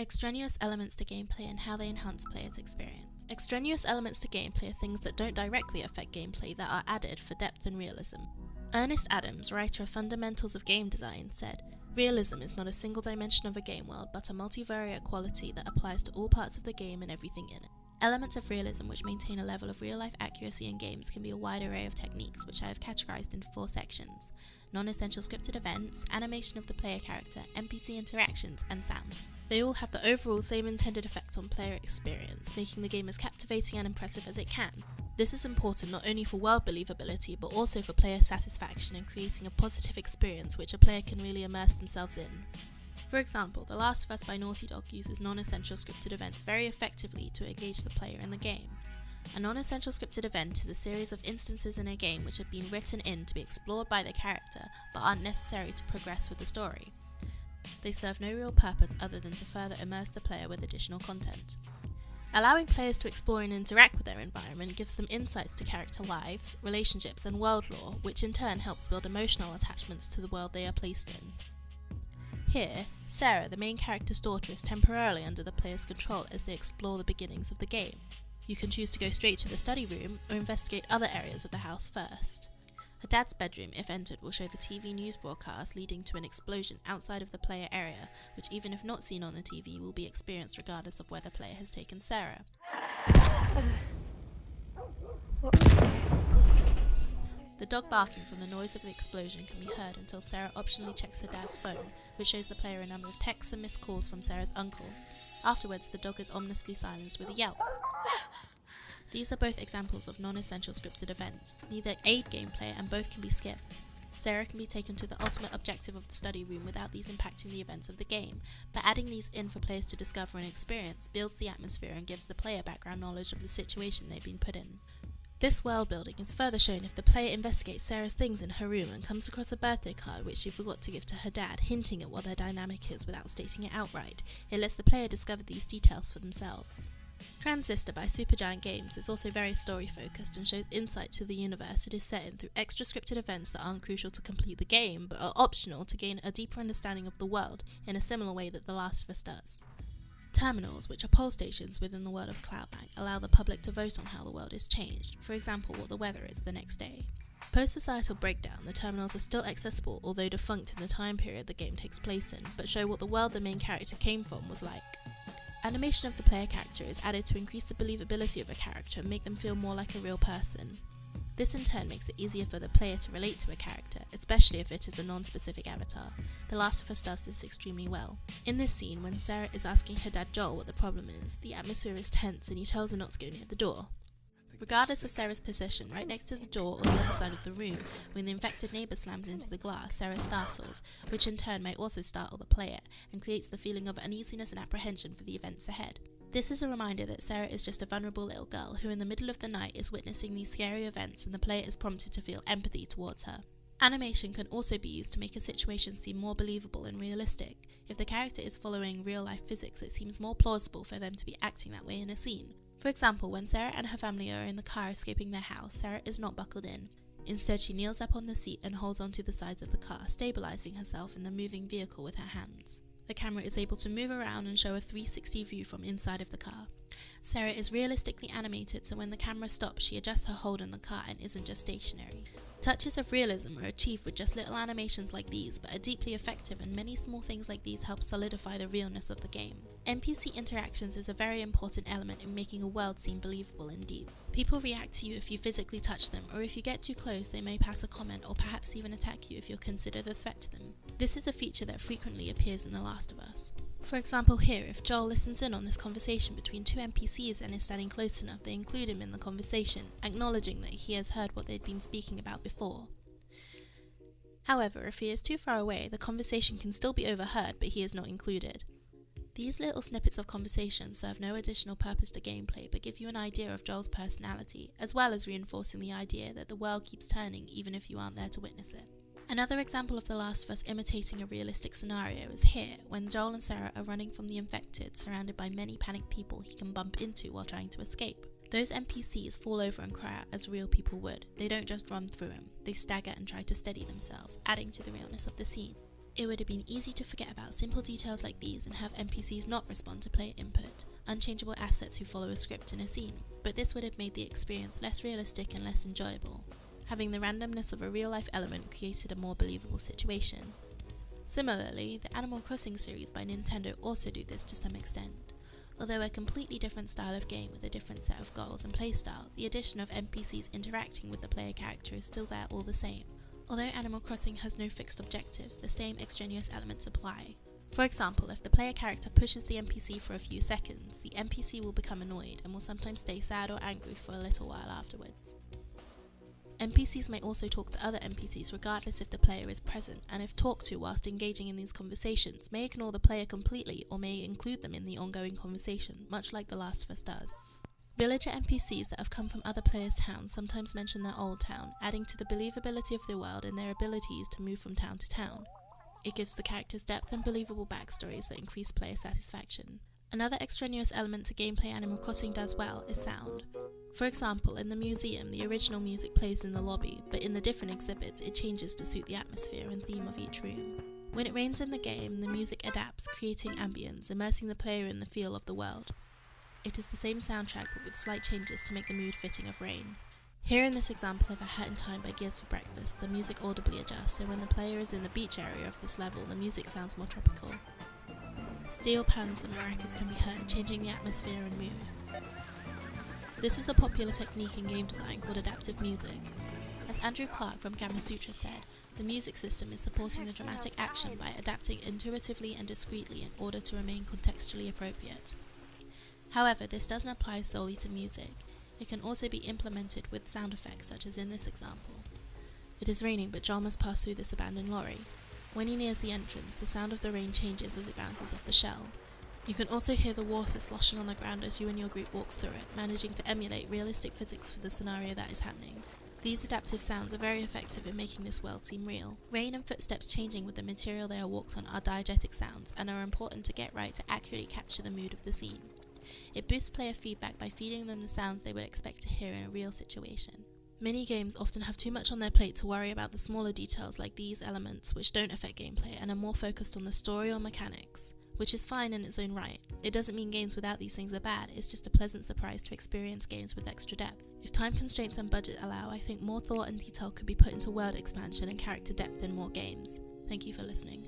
Extraneous elements to gameplay and how they enhance players' experience. Extraneous elements to gameplay are things that don't directly affect gameplay that are added for depth and realism. Ernest Adams, writer of Fundamentals of Game Design, said, "Realism is not a single dimension of a game world, but a multivariate quality that applies to all parts of the game and everything in it. Elements of realism which maintain a level of real-life accuracy in games can be a wide array of techniques, which I have categorized into 4 sections: non-essential scripted events, animation of the player character, NPC interactions, and sound. They all have the overall same intended effect on player experience, making the game as captivating and impressive as it can. This is important not only for world believability, but also for player satisfaction and creating a positive experience which a player can really immerse themselves in." For example, The Last of Us by Naughty Dog uses non-essential scripted events very effectively to engage the player in the game. A non-essential scripted event is a series of instances in a game which have been written in to be explored by the character, but aren't necessary to progress with the story. They serve no real purpose other than to further immerse the player with additional content. Allowing players to explore and interact with their environment gives them insights to character lives, relationships, and world lore, which in turn helps build emotional attachments to the world they are placed in. Here, Sarah, the main character's daughter, is temporarily under the player's control as they explore the beginnings of the game. You can choose to go straight to the study room or investigate other areas of the house first. Her dad's bedroom, if entered, will show the TV news broadcast leading to an explosion outside of the player area, which even if not seen on the TV will be experienced regardless of where the player has taken Sarah. The dog barking from the noise of the explosion can be heard until Sarah optionally checks her dad's phone, which shows the player a number of texts and missed calls from Sarah's uncle. Afterwards, the dog is ominously silenced with a yelp. These are both examples of non-essential scripted events. Neither aid gameplay and both can be skipped. Sarah can be taken to the ultimate objective of the study room without these impacting the events of the game, but adding these in for players to discover and experience builds the atmosphere and gives the player background knowledge of the situation they've been put in. This world building is further shown if the player investigates Sarah's things in her room and comes across a birthday card which she forgot to give to her dad, hinting at what their dynamic is without stating it outright. It lets the player discover these details for themselves. Transistor by Supergiant Games is also very story-focused and shows insight to the universe it is set in through extra scripted events that aren't crucial to complete the game, but are optional to gain a deeper understanding of the world, in a similar way that The Last of Us does. Terminals, which are poll stations within the world of Cloudbank, allow the public to vote on how the world is changed, for example what the weather is the next day. Post-societal breakdown, the terminals are still accessible, although defunct in the time period the game takes place in, but show what the world the main character came from was like. Animation of the player character is added to increase the believability of a character and make them feel more like a real person. This in turn makes it easier for the player to relate to a character, especially if it is a non-specific avatar. The Last of Us does this extremely well. In this scene, when Sarah is asking her dad Joel what the problem is, the atmosphere is tense and he tells her not to go near the door. Regardless of Sarah's position, right next to the door or the other side of the room, when the infected neighbour slams into the glass, Sarah startles, which in turn may also startle the player, and creates the feeling of uneasiness and apprehension for the events ahead. This is a reminder that Sarah is just a vulnerable little girl who in the middle of the night is witnessing these scary events, and the player is prompted to feel empathy towards her. Animation can also be used to make a situation seem more believable and realistic. If the character is following real-life physics, it seems more plausible for them to be acting that way in a scene. For example, when Sarah and her family are in the car escaping their house, Sarah is not buckled in. Instead, she kneels up on the seat and holds onto the sides of the car, stabilizing herself in the moving vehicle with her hands. The camera is able to move around and show a 360 view from inside of the car. Sarah is realistically animated, so when the camera stops, she adjusts her hold in the car and isn't just stationary. Touches of realism are achieved with just little animations like these, but are deeply effective, and many small things like these help solidify the realness of the game. NPC interactions is a very important element in making a world seem believable and deep. People react to you if you physically touch them, or if you get too close they may pass a comment or perhaps even attack you if you're considered a threat to them. This is a feature that frequently appears in The Last of Us. For example here, if Joel listens in on this conversation between two NPCs and is standing close enough, they include him in the conversation, acknowledging that he has heard what they'd been speaking about before. However, if he is too far away, the conversation can still be overheard, but he is not included. These little snippets of conversation serve no additional purpose to gameplay, but give you an idea of Joel's personality, as well as reinforcing the idea that the world keeps turning even if you aren't there to witness it. Another example of The Last of Us imitating a realistic scenario is here, when Joel and Sarah are running from the infected, surrounded by many panicked people he can bump into while trying to escape. Those NPCs fall over and cry out as real people would. They don't just run through him, they stagger and try to steady themselves, adding to the realness of the scene. It would have been easy to forget about simple details like these and have NPCs not respond to player input, unchangeable assets who follow a script in a scene, but this would have made the experience less realistic and less enjoyable. Having the randomness of a real-life element created a more believable situation. Similarly, the Animal Crossing series by Nintendo also do this to some extent. Although a completely different style of game with a different set of goals and playstyle, the addition of NPCs interacting with the player character is still there all the same. Although Animal Crossing has no fixed objectives, the same extraneous elements apply. For example, if the player character pushes the NPC for a few seconds, the NPC will become annoyed and will sometimes stay sad or angry for a little while afterwards. NPCs may also talk to other NPCs regardless if the player is present, and if talked to whilst engaging in these conversations, may ignore the player completely or may include them in the ongoing conversation, much like The Last of Us does. Villager NPCs that have come from other players' towns sometimes mention their old town, adding to the believability of the world and their abilities to move from town to town. It gives the characters depth and believable backstories that increase player satisfaction. Another extraneous element to gameplay Animal Crossing does well is sound. For example, in the museum, the original music plays in the lobby, but in the different exhibits it changes to suit the atmosphere and theme of each room. When it rains in the game, the music adapts, creating ambience, immersing the player in the feel of the world. It is the same soundtrack but with slight changes to make the mood fitting of rain. Here in this example of A Hat in Time by Gears for Breakfast, the music audibly adjusts, so when the player is in the beach area of this level, the music sounds more tropical. Steel pans and maracas can be heard, changing the atmosphere and mood. This is a popular technique in game design called adaptive music. As Andrew Clark from Gamma Sutra said, the music system is supporting the dramatic action by adapting intuitively and discreetly in order to remain contextually appropriate. However, this doesn't apply solely to music. It can also be implemented with sound effects, such as in this example. It is raining, but John must pass through this abandoned lorry. When he nears the entrance, the sound of the rain changes as it bounces off the shell. You can also hear the water sloshing on the ground as you and your group walks through it, managing to emulate realistic physics for the scenario that is happening. These adaptive sounds are very effective in making this world seem real. Rain and footsteps changing with the material they are walked on are diegetic sounds and are important to get right to accurately capture the mood of the scene. It boosts player feedback by feeding them the sounds they would expect to hear in a real situation. Many games often have too much on their plate to worry about the smaller details like these elements which don't affect gameplay and are more focused on the story or mechanics, which is fine in its own right. It doesn't mean games without these things are bad, it's just a pleasant surprise to experience games with extra depth. If time constraints and budget allow, I think more thought and detail could be put into world expansion and character depth in more games. Thank you for listening.